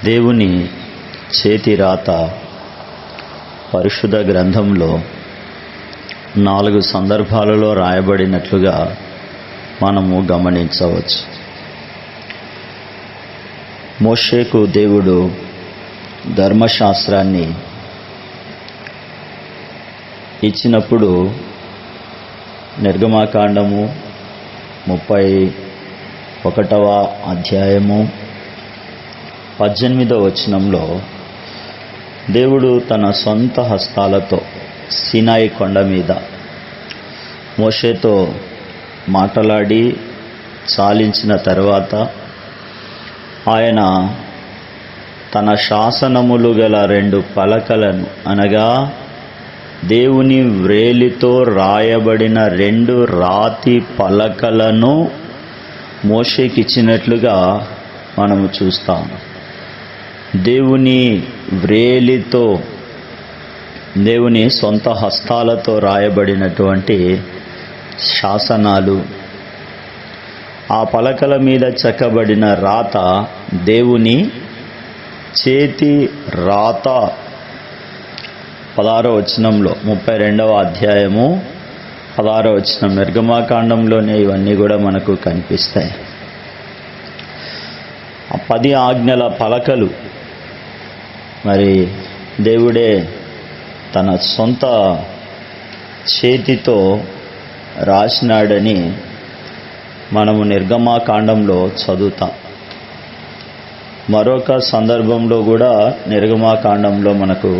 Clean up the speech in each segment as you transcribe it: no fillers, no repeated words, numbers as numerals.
దేవుని చేతి రాత పరిశుద్ధ గ్రంథంలో 4 సందర్భాలలో రాయబడినట్లుగా మనము గమనించవచ్చు. మోషేకు దేవుడు ధర్మశాస్త్రాన్ని ఇచ్చినప్పుడు నిర్గమాకాండము 31వ అధ్యాయము 18వ వచనంలో దేవుడు తన సొంత హస్తాలతో సీనాయి కొండ మీద మోషేతో మాట్లాడి చాలించిన తర్వాత ఆయన తన శాసనములు గల 2 పలకలను అనగా దేవుని వ్రేలితో రాయబడిన 2 రాతి పలకలను మోషేకి ఇచ్చినట్లుగా మనము చూస్తాము. దేవుని వ్రేలితో, దేవుని సొంత హస్తాలతో రాయబడినటువంటి శాసనాలు, ఆ పలకల మీద చెక్కబడిన రాత దేవుని చేతి రాత. 16వ వచనంలో 32వ అధ్యాయము 16వ వచనం నిర్గమాకాండంలోనే ఇవన్నీ కూడా మనకు కనిపిస్తాయి. ఆ 10 ఆజ్ఞల పలకలు మరి దేవుడే తన సొంత చేతితో రాసినాడని మనము నిర్గమాకాండంలో చదువుతాం. మరొక సందర్భంలో కూడా నిర్గమాకాండంలో మనకు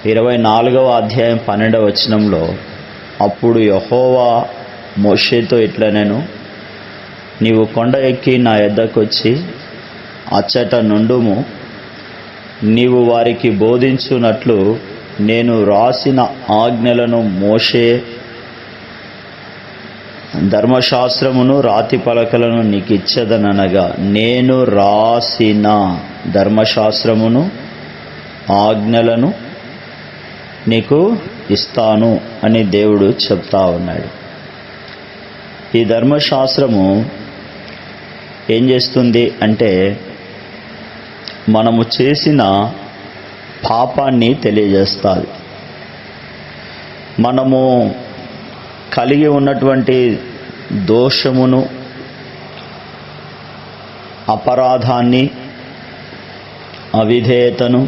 24వ అధ్యాయం 12వ వచనంలో అప్పుడు యెహోవా మోషేతో ఇట్లనెను, నీవు కొండ ఎక్కి నా యొద్దకు వచ్చి అచ్చట నుండుము, నీవు వారికి బోధించున్నట్లు నేను రాసిన ఆజ్ఞలను మోషే ధర్మశాస్త్రమును రాతి పలకలను నీకు ఇచ్చేదనగా నేను రాసిన ధర్మశాస్త్రమును ఆజ్ఞలను నీకు ఇస్తాను అని దేవుడు చెప్తా ఉన్నాడు. ఈ ధర్మశాస్త్రము ఏం చేస్తుంది అంటే మనము చేసిన పాపాన్ని తెలియజేస్తుంది. మనము కలిగి ఉన్నటువంటి దోషమును, అపరాధాన్ని, అవిధేయతను,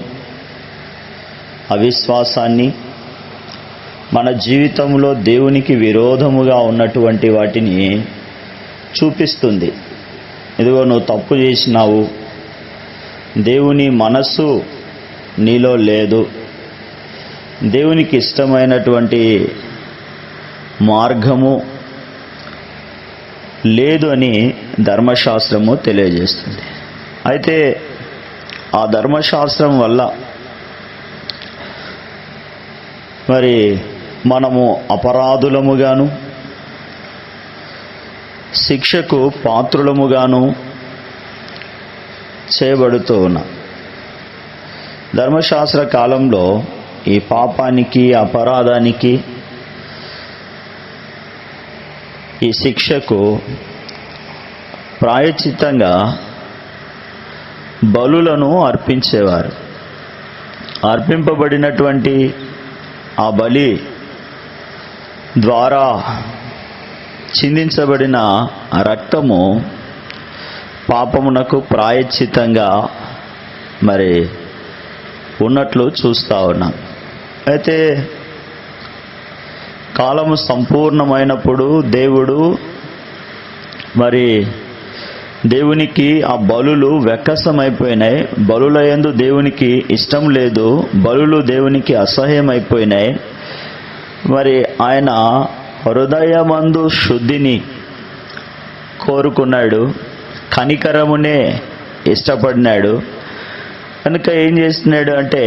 అవిశ్వాసాన్ని, మన జీవితంలో దేవునికి విరోధముగా ఉన్నటువంటి వాటిని చూపిస్తుంది. ఇదిగో నువ్వు తప్పు చేసినావు, దేవుని మనస్సు నీలో లేదు, దేవునికి ఇష్టమైనటువంటి మార్గము లేదు అని ధర్మశాస్త్రము తెలియజేస్తుంది. అయితే ఆ ధర్మశాస్త్రం వల్ల మరి మనము అపరాధులముగాను, శిక్షకు పాత్రులముగాను చేయబడుతూ ఉన్నాం. ధర్మశాస్త్ర కాలంలో ఈ పాపానికి, అపరాధానికి, ఈ శిక్షకు ప్రాయశ్చిత్తంగా బలులను అర్పించేవారు. అర్పింపబడినటువంటి ఆ బలి ద్వారా చిందించబడిన రక్తము పాపమునకు ప్రాయశ్చిత్తంగా మరి ఉన్నట్లు చూస్తూ ఉన్నాం. అయితే కాలము సంపూర్ణమైనప్పుడు దేవుడు మరి దేవునికి ఆ బలులు వెక్కసమైపోయినాయి. బలుల యందు దేవునికి ఇష్టం లేదు, బలులు దేవునికి అసహ్యమైపోయినాయి. మరి ఆయన హృదయమందు శుద్ధిని కోరుకున్నాడు, కనికరమునే ఇష్టపడినాడు. కనుక ఏం చేస్తున్నాడు అంటే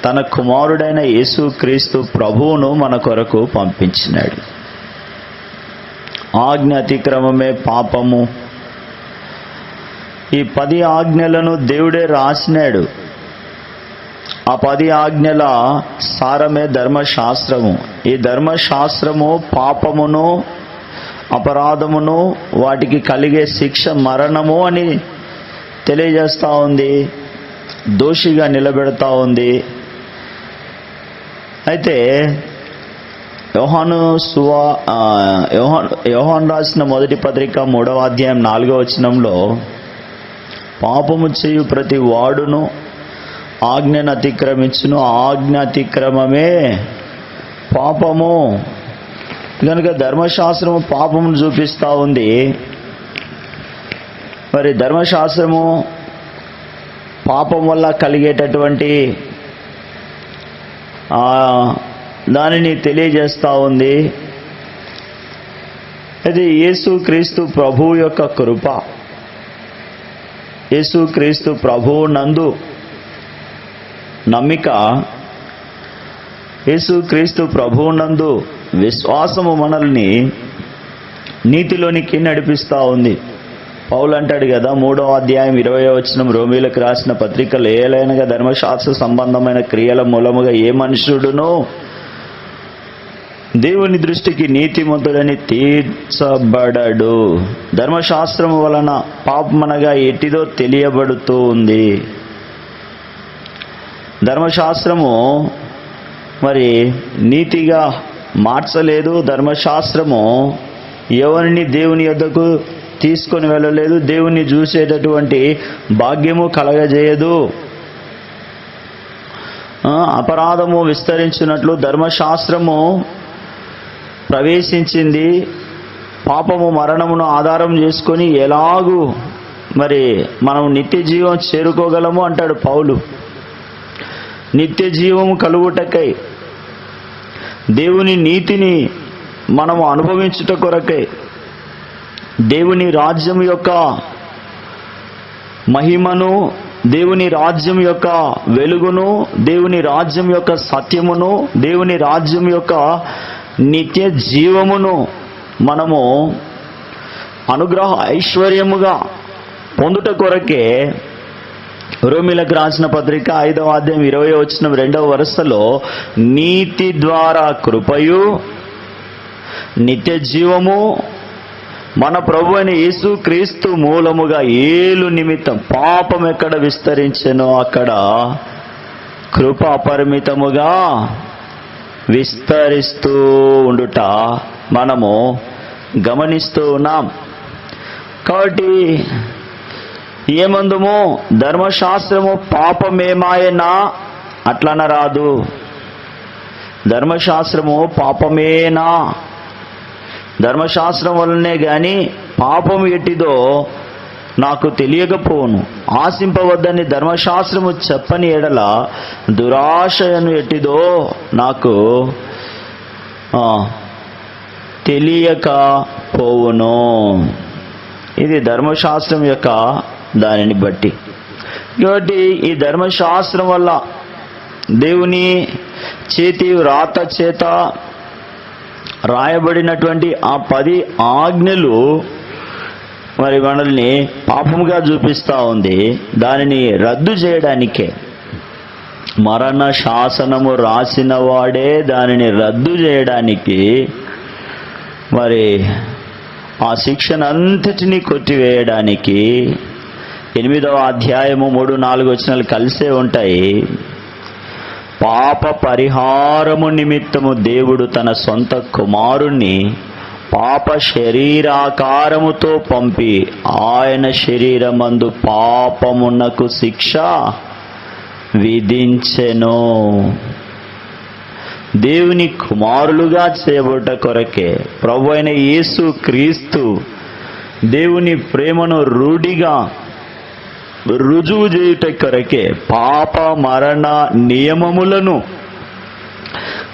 తన కుమారుడైన యేసుక్రీస్తు ప్రభువును మన కొరకు పంపించినాడు. ఆజ్ఞ అతిక్రమమే పాపము. ఈ 10 ఆజ్ఞలను దేవుడే రాసినాడు. ఆ 10 ఆజ్ఞల సారమే ధర్మశాస్త్రము. ఈ ధర్మశాస్త్రము పాపమును అపరాధమును వాటికి కలిగే శిక్ష మరణము అని తెలియజేస్తూ ఉంది, దోషిగా నిలబెడతా ఉంది. అయితే యోహాను రాసిన మొదటి పత్రిక 3వ అధ్యాయం 4వ వచనంలో పాపము చేయు ప్రతి వాడును ఆజ్ఞను అతిక్రమించును, ఆజ్ఞ అతిక్రమమే పాపము. కనుక ధర్మశాస్త్రము పాపమును చూపిస్తూ ఉంది. మరి ధర్మశాస్త్రము పాపం వల్ల కలిగేటటువంటి దానిని తెలియజేస్తూ ఉంది. అది యేసుక్రీస్తు ప్రభువు యొక్క కృప, యేసుక్రీస్తు ప్రభువు నందు నమ్మిక, యేసుక్రీస్తు ప్రభువు నందు విశ్వాసము మనల్ని నీతిలోనికి నడిపిస్తూ ఉంది. పౌలు అంటాడు కదా 3వ అధ్యాయం 20వ వచనం రోమీలకు రాసిన పత్రికలో, ఏలైనగా ధర్మశాస్త్ర సంబంధమైన క్రియల మూలముగా ఏ మనుషుడును దేవుని దృష్టికి నీతిమంతుడని తీర్చబడడు. ధర్మశాస్త్రము వలన పాపమనగా ఎట్టిదో తెలియబడుతూ ఉంది. ధర్మశాస్త్రము మరి నీతిగా మార్చలేదు. ధర్మశాస్త్రము ఎవరిని దేవుని యొద్దకు తీసుకొని వెళ్ళలేదు. దేవుణ్ణి చూసేటటువంటి భాగ్యము కలగజేయదు. అపరాధము విస్తరించినట్లు ధర్మశాస్త్రము ప్రవేశించింది. పాపము మరణమును ఆధారం చేసుకొని ఎలాగూ మరి మనం నిత్య జీవం చేరుకోగలము అంటాడు పౌలు. నిత్య జీవము కలుగుటకై, దేవుని నీతిని మనము అనుభవించుట కొరకై, దేవుని రాజ్యం యొక్క మహిమను, దేవుని రాజ్యం యొక్క వెలుగును, దేవుని రాజ్యం యొక్క సత్యమును, దేవుని రాజ్యం యొక్క నిత్య జీవమును మనము అనుగ్రహ ఐశ్వర్యముగా పొందుట కొరకే రోమీలకు రాసిన పత్రిక 5వ అధ్యాయం 20వ వచనం 2వ వరుసలో నీతి ద్వారా కృపయు నిత్య జీవము మన ప్రభు అయిన యేసుక్రీస్తు మూలముగా ఏలు నిమిత్తం పాపం ఎక్కడ విస్తరించెనో అక్కడ కృప అపరిమితముగా విస్తరిస్తూ ఉండుట మనము గమనిస్తూ ఉన్నాం. కాబట్టి ఏమందుము ధర్మశాస్త్రము పాపమేమాయనా అట్లనరాదు. ధర్మశాస్త్రము పాపమేనా, ధర్మశాస్త్రం వల్లనే కానీ పాపం ఎట్టిదో నాకు తెలియకపోను. ఆశింపవద్దని ధర్మశాస్త్రము చెప్పని ఎడల దురాశను ఎట్టిదో నాకు తెలియకపోవును. ఇది ధర్మశాస్త్రం యొక్క దానిని బట్టి. కాబట్టి ఈ ధర్మశాస్త్రం వల్ల దేవుని చేతి వ్రాత చేత రాయబడినటువంటి ఆ 10 ఆజ్ఞలు మరి మనల్ని పాపముగా చూపిస్తూ ఉంది. దానిని రద్దు చేయడానికే మరణ శాసనము రాసిన వాడే దానిని రద్దు చేయడానికి మరి ఆ శిక్షనంతటినీ కొట్టివేయడానికి 8వ అధ్యాయము 3-4 వచనాలు కలిసే ఉంటాయి. పాప పరిహారము నిమిత్తము దేవుడు తన సొంత కుమారుణ్ణి పాప శరీరాకారముతో పంపి ఆయన శరీరమందు పాపమునకు శిక్ష విధించెను. దేవుని కుమారులుగా చేయబడ్డ కొరకే ప్రభు అయిన యేసు క్రీస్తు దేవుని ప్రేమను రుజువు చేయుట కొరకే పాప మరణ నియమములను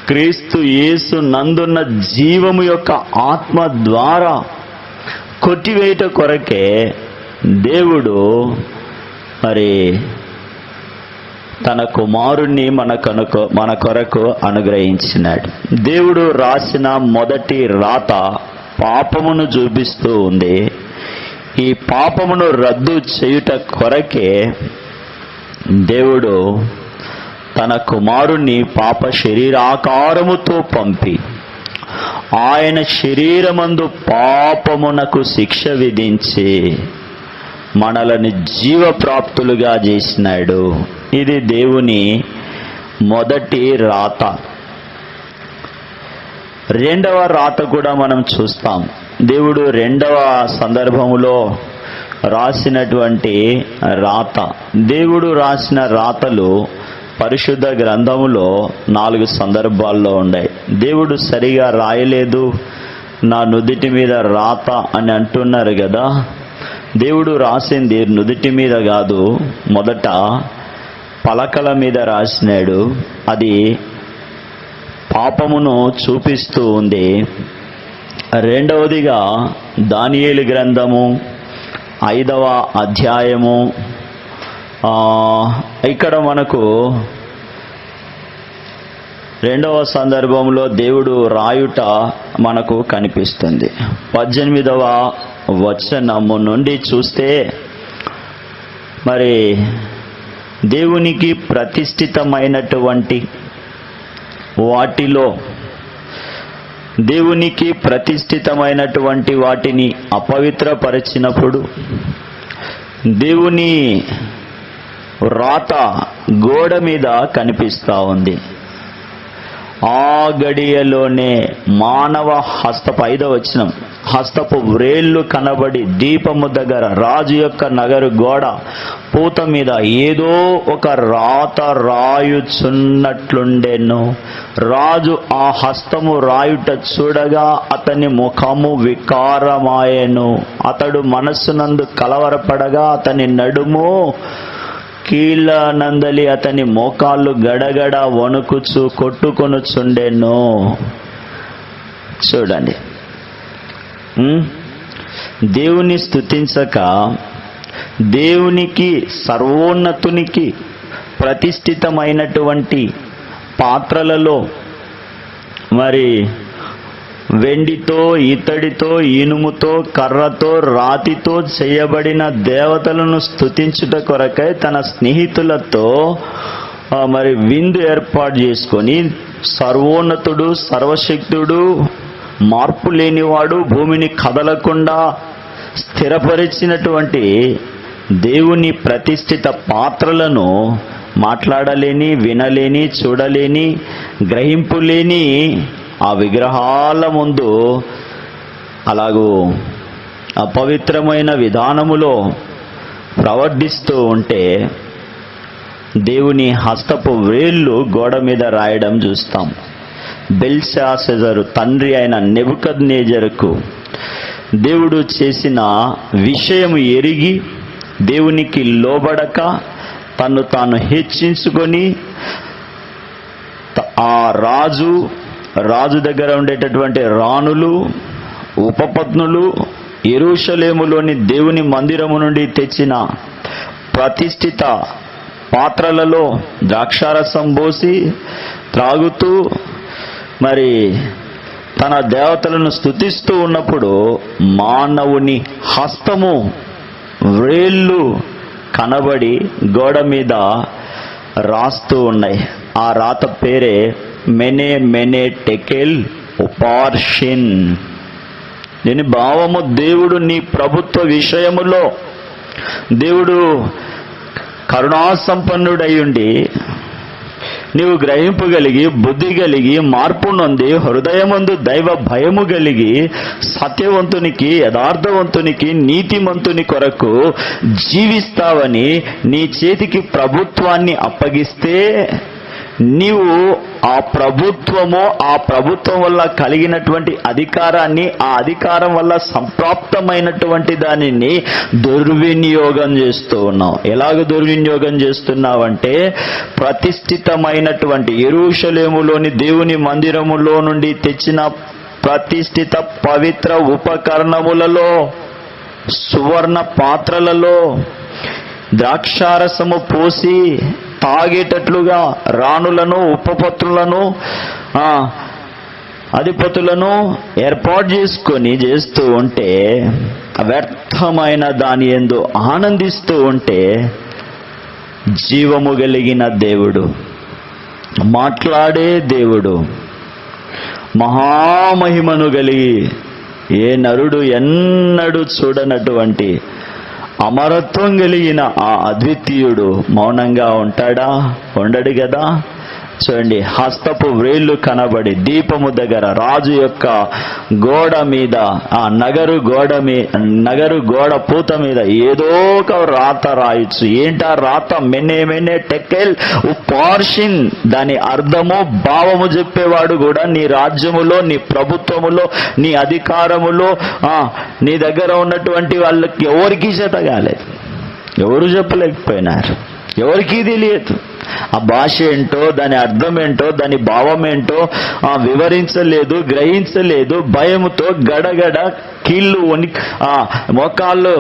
క్రీస్తు యేసు నందున్న జీవము యొక్క ఆత్మ ద్వారా కొట్టివేయుట కొరకే దేవుడు మరి తన కుమారుణ్ణి మన కొరకు అనుగ్రహించినాడు. దేవుడు రాసిన మొదటి రాత పాపమును చూపిస్తూ ఉంది. ఈ పాపమును రద్దు చేయుట కొరకే దేవుడు తన కుమారుణ్ణి పాప శరీరాకారముతో పంపి ఆయన శరీరమందు పాపమునకు శిక్ష విధించి మనలను జీవప్రాప్తులుగా చేసినాడు. ఇది దేవుని మొదటి రాత. రెండవ రాత కూడా మనం చూస్తాం. దేవుడు రెండవ సందర్భములో రాసినటువంటి రాత. దేవుడు రాసిన రాతలు పరిశుద్ధ గ్రంథములో 4 సందర్భాల్లో ఉన్నాయి. దేవుడు సరిగా రాయలేదు, నా నుదిటి మీద రాత అని అంటున్నారు కదా. దేవుడు రాసింది నుదిటి మీద కాదు, మొదట పలకల మీద రాసినాడు. అది పాపమును చూపిస్తూ ఉంది. రెండవదిగా దానియేలు గ్రంథము 5వ అధ్యాయము, ఇక్కడ మనకు రెండవ సందర్భంలో దేవుడు రాయుట మనకు కనిపిస్తుంది. 18వ వచనము నుండి చూస్తే, మరి దేవునికి ప్రతిష్ఠితమైనటువంటి వాటిలో, దేవునికి ప్రతిష్ఠితమైనటువంటి వాటిని అపవిత్రపరిచినప్పుడు దేవుని రాత గోడ మీద కనిపిస్తూ ఉంది. ఆ గడియలోనే మానవ హస్తపు 5వ వచనం, హస్తపు వ్రేళ్ళు కనబడి దీపము దగ్గర రాజు యొక్క నగరు గోడ పూత మీద ఏదో ఒక రాత రాయుచున్నట్లుండెను. రాజు ఆ హస్తము రాయుట చూడగా అతని ముఖము వికారమాయెను. అతడు మనస్సునందు కలవరపడగా అతని నడుము కీళ్ళ నందలి అతని మోకాళ్ళు గడగడ వణుకుచు కొట్టుకొనుచుండెను. చూడండి, దేవుని స్తుతించక, దేవునికి సర్వోన్నతునికి ప్రతిష్ఠితమైనటువంటి పాత్రలలో, మరి వెండితో, ఇత్తడితో, ఇనుముతో, కర్రతో, రాతితో చేయబడిన దేవతలను స్తుతించుట కొరకై తన స్నేహితులతో మరి విందు ఏర్పాటు చేసుకొని, సర్వోన్నతుడు, సర్వశక్తుడు, మార్పు లేనివాడు, భూమిని కదలకుండా స్థిరపరిచినటువంటి దేవుని ప్రతిష్ఠిత పాత్రలను మాట్లాడలేని, వినలేని, చూడలేని, గ్రహింపులేని ఆ విగ్రహాల ముందు అలాగూ అపవిత్రమైన విధానములో ప్రవర్తిస్తూ ఉంటే దేవుని హస్తపు వేళ్ళు గోడ మీద రాయడం చూస్తాం. బెల్షాసరు తండ్రి అయిన నెబుకద్నెజరుకు దేవుడు చేసిన విషయం ఎరిగి దేవునికి లోబడక తన్ను తాను హెచ్చించుకొని ఆ రాజు దగ్గర ఉండేటటువంటి రాణులు, ఉపపత్నులు, యెరూషలేములోని దేవుని మందిరము నుండి తెచ్చిన ప్రతిష్ఠిత పాత్రలలో ద్రాక్షారసం పోసి త్రాగుతూ మరి తన దేవతలను స్తుతిస్తూ ఉన్నప్పుడు మానవుని హస్తము వ్రేళ్ళు కనబడి గోడ మీద రాస్తూ ఉన్నాయి. ఆ రాత పేరే మెనే టెకెల్ ఉపార్షిన్. దీని భావము, దేవుడు నీ ప్రభుత్వ విషయములో దేవుడు కరుణాసంపన్నుడయ్యుండి నీవు గ్రహింపగలిగి, బుద్ధి కలిగి, మార్పు నొంది, హృదయమందు దైవ భయము కలిగి, సత్యవంతునికి, యథార్థవంతునికి, నీతిమంతుని కొరకు జీవిస్తావని నీ చేతికి ప్రభుత్వాన్ని అప్పగిస్తే నీవు ఆ ప్రభుత్వం వల్ల కలిగినటువంటి అధికారాన్ని, ఆ అధికారం వల్ల సంప్రాప్తమైనటువంటి దానిని దుర్వినియోగం చేస్తూ ఉన్నావు. ఎలాగ దుర్వినియోగం చేస్తున్నావంటే, ప్రతిష్ఠితమైనటువంటి యెరూషలేములోని దేవుని మందిరములో నుండి తెచ్చిన ప్రతిష్ఠిత పవిత్ర ఉపకరణములలో, సువర్ణ పాత్రలలో ద్రాక్షారసము పోసి తాగేటట్లుగా రాణులను, ఉపపత్రులను, అధిపతులను ఏర్పాటు చేసుకొని చేస్తూ ఉంటే, వ్యర్థమైన దాని యందు ఆనందిస్తూ ఉంటే, జీవము కలిగిన దేవుడు, మాట్లాడే దేవుడు, మహామహిమను కలిగి ఏ నరుడు ఎన్నడూ చూడనటువంటి అమరత్వం కలిగిన ఆ అద్వితీయుడు మౌనంగా ఉంటాడా? ఉండడు కదా. చూడండి, హస్తపు వ్రేళ్లు కనబడి దీపము దగ్గర రాజు యొక్క గోడ మీద, ఆ నగరు గోడ పూత మీద ఏదో ఒక రాత రాయొచ్చు. ఏంటా రాత? మెనే టెకెల్ ఉపార్షిన్. దాని అర్థము భావము చెప్పేవాడు కూడా నీ రాజ్యములో, నీ ప్రభుత్వములో, నీ అధికారములో, నీ దగ్గర ఉన్నటువంటి వాళ్ళకి ఎవరికి చేత కాలేదు, ఎవరు చెప్పలేకపోయినారు, ఎవరికీ తెలియదు. ఆ భాష ఏంటో, దాని అర్థం ఏంటో, దాని భావం ఏంటో వివరించలేదు, గ్రహించలేదు. భయముతో గడగడ కీళ్ళు మోకాళ్ళు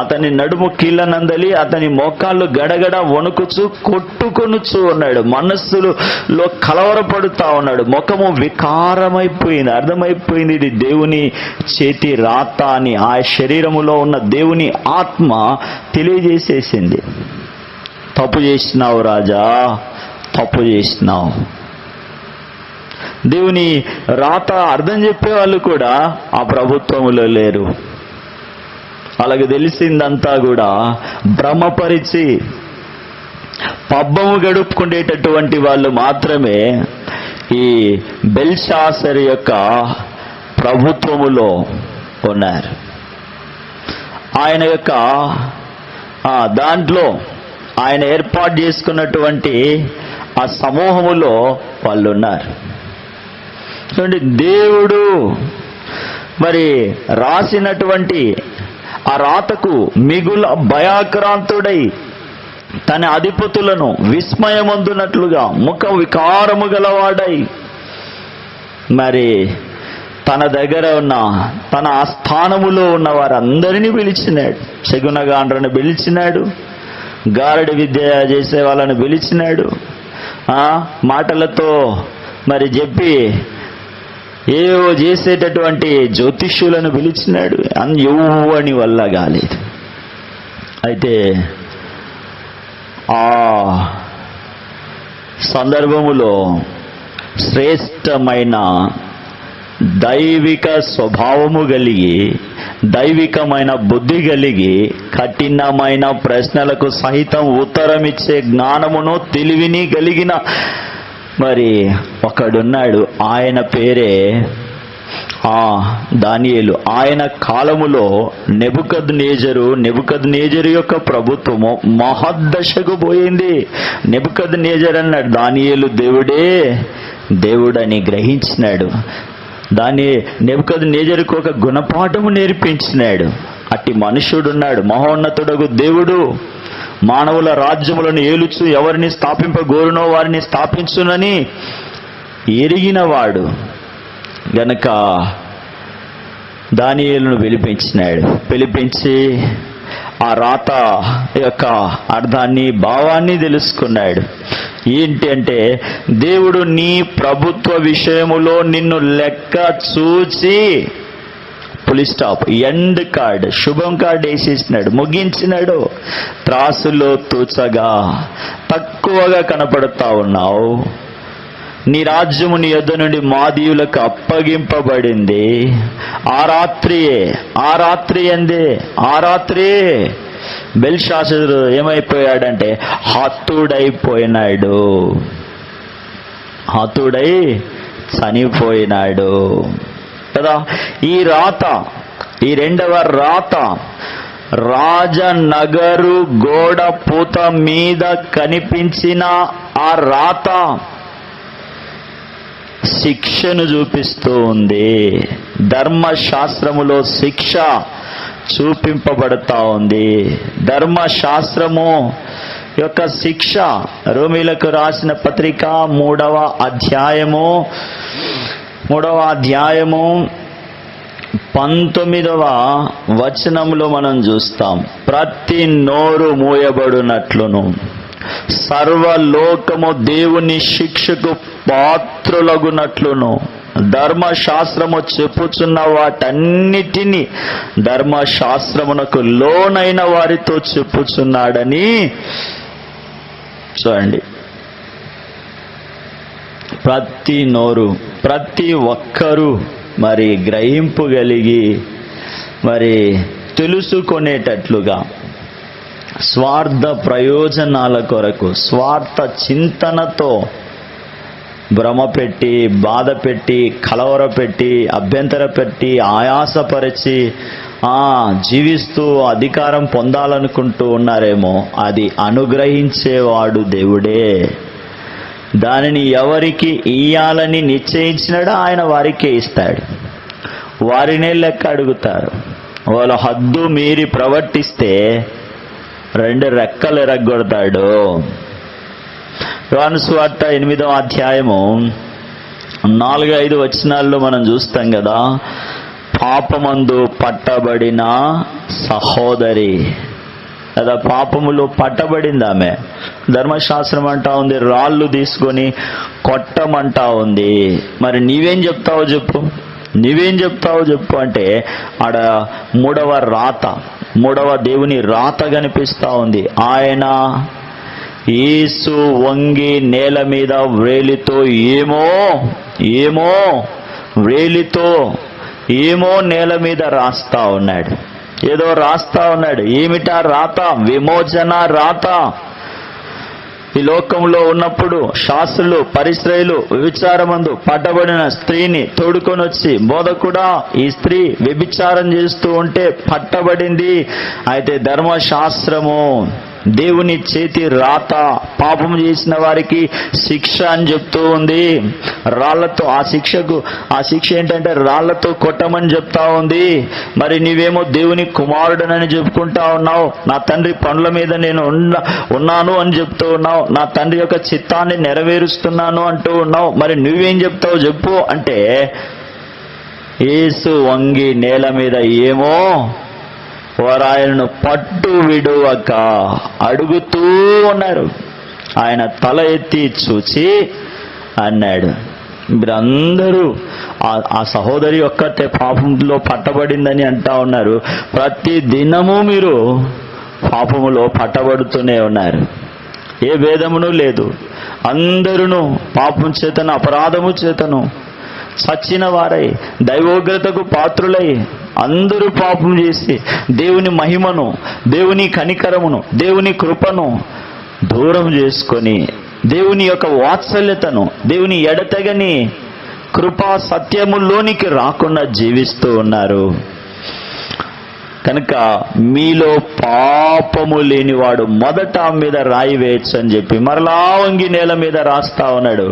అతని నడుము కీళ్ళనందలి అతని మోకాళ్ళు గడగడ వణుకుచు కొట్టుకొనుచు ఉన్నాడు. మనస్సులో కలవరపడుతా ఉన్నాడు. ముఖము వికారమైపోయింది. అర్థమైపోయింది ఇది దేవుని చేతి రాత అని. ఆ శరీరములో ఉన్న దేవుని ఆత్మ తెలియజేసేసింది. తప్పు చేసినావు రాజా, తప్పు చేసినావు. దేవుని రాత అర్థం చెప్పేవాళ్ళు కూడా ఆ ప్రభుత్వములో లేరు. అలాగే తెలిసిందంతా కూడా భ్రమపరిచి పబ్బము గడుపుకునేటటువంటి వాళ్ళు మాత్రమే ఈ బెల్షాసర్ యొక్క ప్రభుత్వములో ఉన్నారు. ఆయన యొక్క దాంట్లో ఆయన ఏర్పాటు చేసుకున్నటువంటి ఆ సమూహములో వాళ్ళు ఉన్నారు. చూడండి, దేవుడు మరి రాసినటువంటి ఆ రాతకు మిగుల భయాక్రాంతుడై తన అధిపతులను విస్మయమందునట్లుగా ముఖ వికారము గలవాడై మరి తన దగ్గర ఉన్న తన ఆస్థానములో ఉన్న వారందరినీ పిలిచినాడు. శగునగాండ్రను పిలిచినాడు, గారడి విద్య చేసే వాళ్ళని పిలిచినాడు, మాటలతో మరి చెప్పి ఏవో చేసేటటువంటి జ్యోతిష్యులను పిలిచినాడు. ఎవ్వని వల్ల కాలేదు. అయితే ఆ సందర్భములో శ్రేష్టమైన దైవిక స్వభావము కలిగి, దైవికమైన బుద్ధి కలిగి, కఠినమైన ప్రశ్నలకు సహితం ఉత్తరమిచ్చే జ్ఞానమును తెలివిని కలిగిన మరి ఒకడున్నాడు. ఆయన పేరే దానియేలు. ఆయన కాలములో నెబుకద్నెజరు యొక్క ప్రభుత్వము మహద్దశకు పోయింది. నెబుకద్నెజరు అన్నాడు, దానియేలు దేవుడని గ్రహించినాడు. నెబుకద్నెజరుకు ఒక గుణపాఠము నేర్పించినాడు. అట్టి మనుష్యుడున్నాడు, మహోన్నతుడగు దేవుడు మానవుల రాజ్యములను ఏలుచు ఎవరిని స్థాపింపగోరునో వారిని స్థాపించునని ఎరిగినవాడు గనక దానియేలును పిలిపించి ఆ రాత యొక్క అర్థాన్ని, భావాన్ని తెలుసుకున్నాడు. ఏంటి అంటే, దేవుడు నీ ప్రభుత్వ విషయములో నిన్ను లెక్క చూచి పులి స్టాప్, ఎండ్ కార్డ్, శుభం కార్డ్ వేసేసినాడు, ముగించినాడు. త్రాసులో తూచగా తక్కువగా కనపడతా ఉన్నావు. నీ రాజ్యము నీ యొద్ద నుండి మాదీయులకు అప్పగింపబడింది. ఆ రాత్రి బెల్షాసరు ఏమైపోయాడంటే హతుడై చనిపోయినాడు కదా. ఈ రాత, ఈ రెండవ రాత రాజనగరు గోడ పూత మీద కనిపించిన ఆ రాత శిక్షను చూపిస్తూ ఉంది. ధర్మశాస్త్రములో శిక్ష చూపింపబడతా ఉంది. ధర్మశాస్త్రము యొక్క శిక్ష రోమీలకు రాసిన పత్రిక 3వ అధ్యాయము 19వ వచనంలో మనం చూస్తాం. ప్రతి నోరు మూయబడునట్లును సర్వలోకము దేవుని శిక్షకు పాత్రులగునట్లును ధర్మశాస్త్రము చెప్పుచున్న వాటన్నిటినీ ధర్మశాస్త్రమునకు లోనైన వారితో చెప్పుచున్నాడని చూడండి. ప్రతి నోరు, ప్రతి ఒక్కరూ మరి గ్రహింపు కలిగి మరి తెలుసుకొనేటట్లుగా స్వార్థ ప్రయోజనాల కొరకు స్వార్థ చింతనతో భ్రమ పెట్టి, బాధ పెట్టి, కలవరపెట్టి, అభ్యంతర పెట్టి, ఆయాసపరిచి జీవిస్తూ అధికారం పొందాలనుకుంటూ ఉన్నారేమో. అది అనుగ్రహించేవాడు దేవుడే. దానిని ఎవరికి ఇయ్యాలని నిశ్చయించినాడో ఆయన వారికే ఇస్తాడు. వారినే లెక్క అడుగుతారు. వాళ్ళు హద్దు మీరి ప్రవర్తిస్తే 2 రెక్కలు ఎరగొడతాడు. యోహాను సువార్త 8వ అధ్యాయము 4-5 వచనాల్లో మనం చూస్తాం కదా, పాపమందు పట్టబడిన సహోదరి కదా, పాపములో పట్టబడింది ఆమె. ధర్మశాస్త్రం అంటా ఉంది రాళ్ళు తీసుకొని కొట్టమంటా ఉంది. మరి నీవేం చెప్తావో చెప్పు, నీవేం చెప్తావో చెప్పు అంటే ఆడ 3వ దేవుని రాత కనిపిస్తా ఉంది. ఆయన యేసు వంగి నేల మీద వ్రేలితో ఏమో నేల మీద రాస్తా ఉన్నాడు. ఏదో రాస్తా ఉన్నాడు. ఏమిటా రాత? విమోచన రాత. ఈ లోకంలో ఉన్నప్పుడు శాస్త్రులు, పరిశ్రయులు వ్యభిచారమందు పట్టబడిన స్త్రీని తోడుకొని వచ్చి, బోధకుడా ఈ స్త్రీ వ్యభిచారం చేస్తూ ఉంటే పట్టబడింది. అయితే ధర్మశాస్త్రము దేవుని చేతి రాత, పాపం చేసిన వారికి శిక్ష అని చెప్తూ ఉంది. రాళ్లతో ఆ శిక్ష ఏంటంటే రాళ్లతో కొట్టమని చెప్తా ఉంది. మరి నీవేమో దేవుని కుమారుడనని చెప్పుకుంటా ఉన్నావు. నా తండ్రి పనుల మీద నేను ఉన్నాను అని చెప్తూ ఉన్నావు. నా తండ్రి యొక్క చిత్తాన్ని నెరవేరుస్తున్నాను అంటూ ఉన్నావు. మరి నువ్వేం చెప్తావు చెప్పు అంటే, యేసు వంగి నేల మీద వారు ఆయనను పట్టు విడువక అడుగుతూ ఉన్నారు. ఆయన తల ఎత్తి చూచి అన్నాడు, మీరందరూ ఆ సహోదరి ఒక్కతే పాపంలో పట్టబడిందని అంటా ఉన్నారు. ప్రతి దినము మీరు పాపములో పట్టబడుతూనే ఉన్నారు. ఏ భేదమును లేదు. అందరూ పాపం చేతను, అపరాధము చేతను చచ్చిన వారై, దైవోగ్రతకు పాత్రులై అందరూ పాపం చేసి దేవుని మహిమను, దేవుని కనికరమును, దేవుని కృపను దూరం చేసుకొని, దేవుని యొక్క వాత్సల్యతను, దేవుని ఎడతెగని కృపా సత్యములోనికి రాకుండా జీవిస్తూ ఉన్నారు. కనుక మీలో పాపము లేనివాడు మొదట మీద రాయి వేయచ్చు అని చెప్పి మరలా వంగి నేల మీద రాస్తా ఉన్నాడు.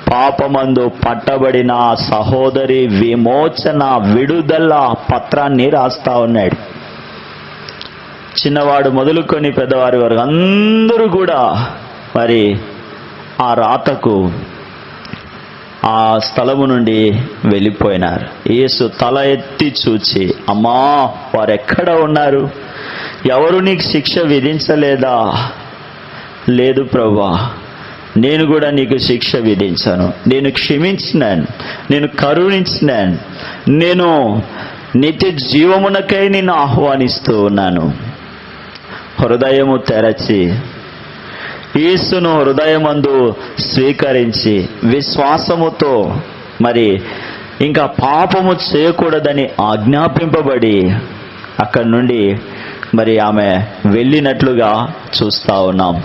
పాపమందు పట్టబడిన సహోదరి విమోచన, విడుదల పత్రాన్ని రాస్తా ఉన్నాడు. చిన్నవాడు మొదలుకొని పెద్దవారి వరకు అందరూ కూడా మరి ఆ రాతకు ఆ స్థలము నుండి వెళ్ళిపోయినారు. యేసు తల ఎత్తి చూచి, అమ్మా వారెక్కడ ఉన్నారు? ఎవరు నీకు శిక్ష విధించలేదా? లేదు ప్రభువా, నేను కూడా నీకు శిక్ష విధించాను. నేను క్షమించినాను, నేను కరుణించినాను, నేను నిత్య జీవమునకై నిన్ను ఆహ్వానిస్తూ ఉన్నాను. హృదయము తెరచి యేసును హృదయమందు స్వీకరించి విశ్వాసముతో మరి ఇంకా పాపము చేయకూడదని ఆజ్ఞాపింపబడి అక్కడి నుండి మరి ఆమె వెళ్ళినట్లుగా చూస్తా ఉన్నాం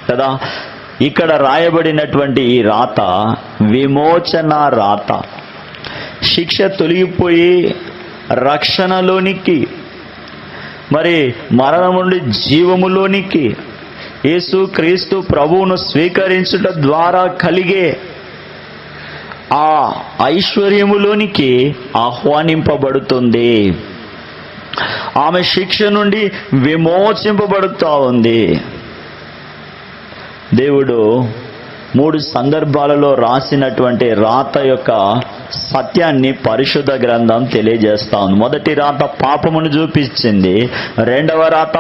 కదా. ఇక్కడ రాయబడినటువంటి ఈ రాత విమోచన రాత. శిక్ష తొలగిపోయి రక్షణలోనికి, మరి మరణం నుండి జీవములోనికి యేసు క్రీస్తు ప్రభువును స్వీకరించుట ద్వారా కలిగే ఆ ఐశ్వర్యములోనికి ఆహ్వానింపబడుతుంది. ఆమె శిక్ష నుండి విమోచింపబడుతూ ఉంది. దేవుడు 3 సందర్భాలలో రాసినటువంటి రాత యొక్క సత్యాన్ని పరిశుద్ధ గ్రంథం తెలియజేస్తా ఉంది. మొదటి రాత పాపమును చూపించింది. రెండవ రాత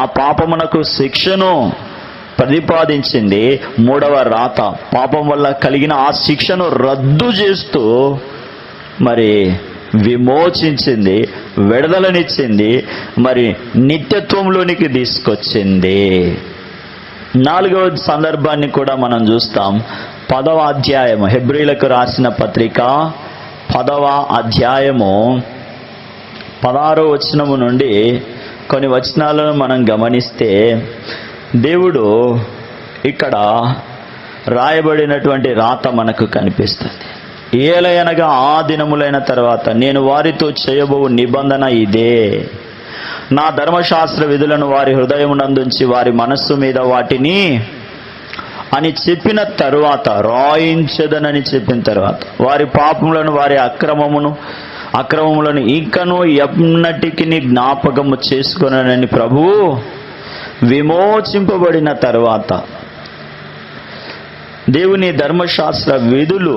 ఆ పాపమునకు శిక్షను ప్రతిపాదించింది. మూడవ రాత పాపం వల్ల కలిగిన ఆ శిక్షను రద్దు చేస్తూ మరి విమోచించింది, విడుదలనిచ్చింది, మరి నిత్యత్వంలోనికి తీసుకొచ్చింది. 4వ సందర్భాన్ని కూడా మనం చూస్తాం. 10వ అధ్యాయము, హెబ్రీలకు రాసిన పత్రిక 10వ అధ్యాయము 16వ వచనము నుండి కొన్ని వచనాలను మనం గమనిస్తే దేవుడు ఇక్కడ రాయబడినటువంటి రాత మనకు కనిపిస్తుంది. ఏలయనగా ఆ దినములైన తర్వాత నేను వారితో చేయబో నిబంధన ఇదే, నా ధర్మశాస్త్ర విధులను వారి హృదయమునందుంచి వారి మనస్సు మీద వాటిని అని చెప్పిన తరువాత, రాయించదనని చెప్పిన తర్వాత, వారి పాపములను వారి అక్రమములను ఇంకనూ ఎన్నటికి జ్ఞాపకము చేసుకొనని ప్రభువు విమోచింపబడిన తరువాత దేవుని ధర్మశాస్త్ర విధులు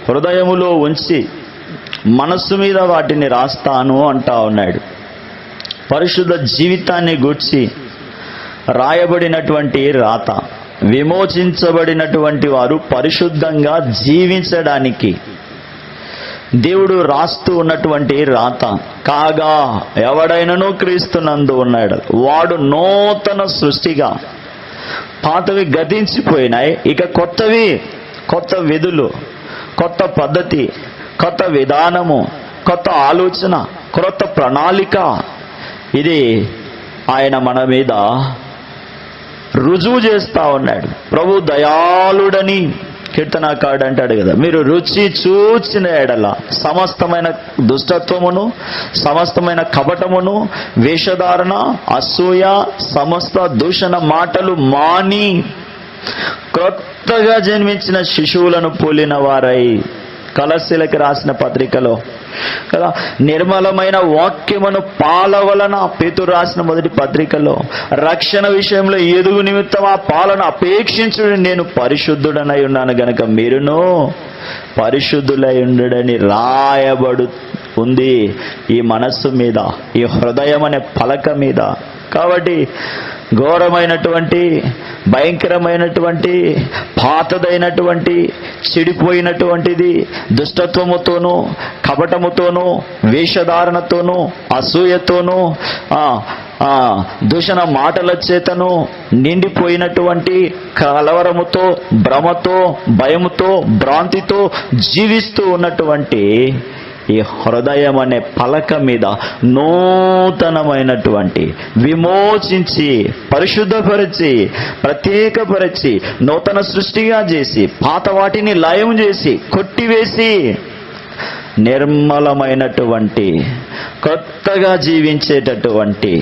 హృదయములో ఉంచి మనస్సు మీద వాటిని రాస్తాను అంటా ఉన్నాడు. పరిశుద్ధ జీవితాన్ని గూర్చి రాయబడినటువంటి రాత, విమోచించబడినటువంటి వారు పరిశుద్ధంగా జీవించడానికి దేవుడు రాస్తూ ఉన్నటువంటి రాత. కాగా ఎవడైనను క్రీస్తునందు ఉన్నాడు వాడు నూతన సృష్టిగా, పాతవి గతించిపోయినాయి, ఇక కొత్త విధులు, కొత్త పద్ధతి, కొత్త విధానము, కొత్త ఆలోచన, కొత్త ప్రణాళిక, ఇది ఆయన మన మీద రుజువు చేస్తా ఉన్నాడు. ప్రభు దయాళుడని కీర్తనాకారుడు అంటాడు కదా, మీరు రుచి చూచిన ఎడల సమస్తమైన దుష్టత్వమును, సమస్తమైన కపటమును, వేషధారణ, అసూయ, సమస్త దూషణ మాటలు మాని క్రొత్తగా జన్మించిన శిశువులను పోలిన వారై, కలస్సీలకు రాసిన పత్రికలో కదా, నిర్మలమైన వాక్యమును పాల వలన, పేతురు రాసిన మొదటి పత్రికలో, రక్షణ విషయంలో ఎదుగు నిమిత్తం ఆ పాలను అపేక్షించుడు, నేను పరిశుద్ధుడనై ఉన్నాను గనక మీరును పరిశుద్ధులై ఉండడని రాయబడు ఉంది ఈ మనస్సు మీద, ఈ హృదయం అనే పలక మీద. కాబట్టి ఘోరమైనటువంటి, భయంకరమైనటువంటి, పాతదైనటువంటి, చెడిపోయినటువంటిది, దుష్టత్వముతోనూ, కపటముతోనూ, వేషధారణతోనూ, అసూయతోనూ, దూషణ మాటల చేతను నిండిపోయినటువంటి కలవరముతో, భ్రమతో, భయముతో, భ్రాంతితో జీవిస్తూ ఉన్నటువంటి ఈ హృదయం అనే పలక మీద నూతనమైనటువంటి, విమోచించి, పరిశుద్ధపరిచి, ప్రత్యేకపరిచి, నూతన సృష్టిగా చేసి, పాత వాటిని లయం చేసి, కొట్టివేసి, నిర్మలమైనటువంటి, కొత్తగా జీవించేటటువంటి,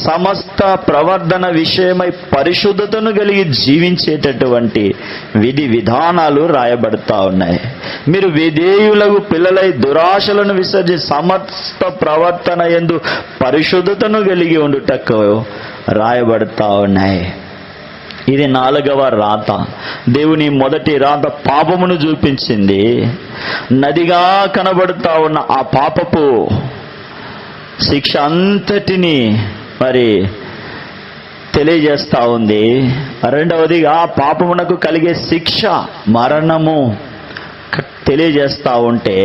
సమస్త ప్రవర్తన విషయమై పరిశుద్ధతను కలిగి జీవించేటటువంటి విధి విధానాలు రాయబడతా ఉన్నాయి. మీరు విధేయులకు పిల్లలై దురాశలను విసర్జించి సమస్త ప్రవర్తన యందు పరిశుద్ధతను కలిగి ఉండుటకు రాయబడతా ఉన్నాయి. ఇది 4వ రాత. దేవుని మొదటి రాత పాపమును చూపించింది. నదిగా కనబడుతా ఉన్న ఆ పాపపు శిక్ష అంతటిని మరి తెలియజేస్తా ఉంది. రెండవదిగా పాపమునకు కలిగే శిక్ష, మరణము తెలియజేస్తా ఉంటే,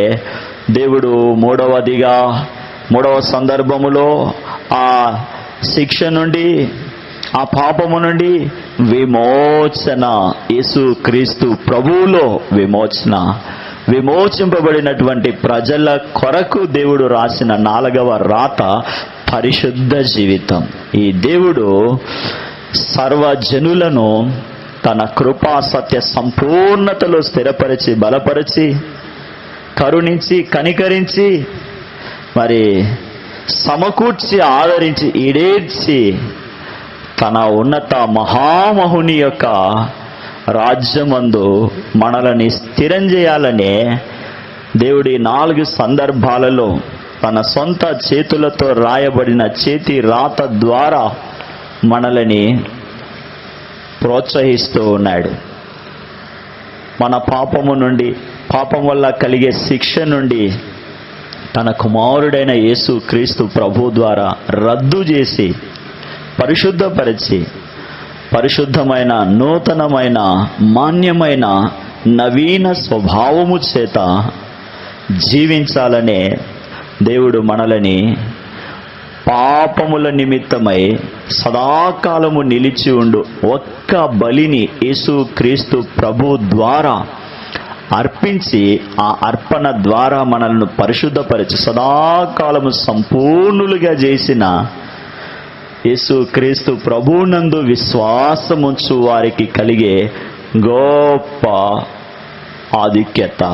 దేవుడు మూడవ సందర్భములో ఆ శిక్ష నుండి, ఆ పాపము నుండి విమోచన, యేసు క్రీస్తు ప్రభువులో విమోచింపబడినటువంటి ప్రజల కొరకు దేవుడు రాసిన 4వ రాత పరిశుద్ధ జీవితం. ఈ దేవుడు సర్వజనులను తన కృపా సత్య సంపూర్ణతలో స్థిరపరిచి, బలపరిచి, కరుణించి, కనికరించి, మరి సమకూర్చి, ఆదరించి, ఈడేర్చి తన ఉన్నత మహామహుని యొక్క రాజ్యమందు మనలని స్థిరం చేయాలనే దేవుడి 4 సందర్భాలలో తన సొంత చేతులతో రాయబడిన చేతి రాత ద్వారా మనలని ప్రోత్సహిస్తూ ఉన్నాడు. మన పాపము నుండి, పాపం వల్ల కలిగే శిక్ష నుండి తన కుమారుడైన యేసు క్రీస్తు ప్రభు ద్వారా రద్దు చేసి, పరిశుద్ధపరిచి, పరిశుద్ధమైన, నూతనమైన, మాన్యమైన, నవీన స్వభావము చేత జీవించాలనే దేవుడు మనలని పాపముల నిమిత్తమై సదాకాలము నిలిచి ఉండు ఒక్క బలిని యేసుక్రీస్తు ప్రభు ద్వారా అర్పించి, ఆ అర్పణ ద్వారా మనల్ని పరిశుద్ధపరిచి సదాకాలము సంపూర్ణులుగా చేసిన యేసుక్రీస్తు ప్రభువునందు విశ్వాసముంచు వారికి కలిగే గొప్ప ఆధిక్యత.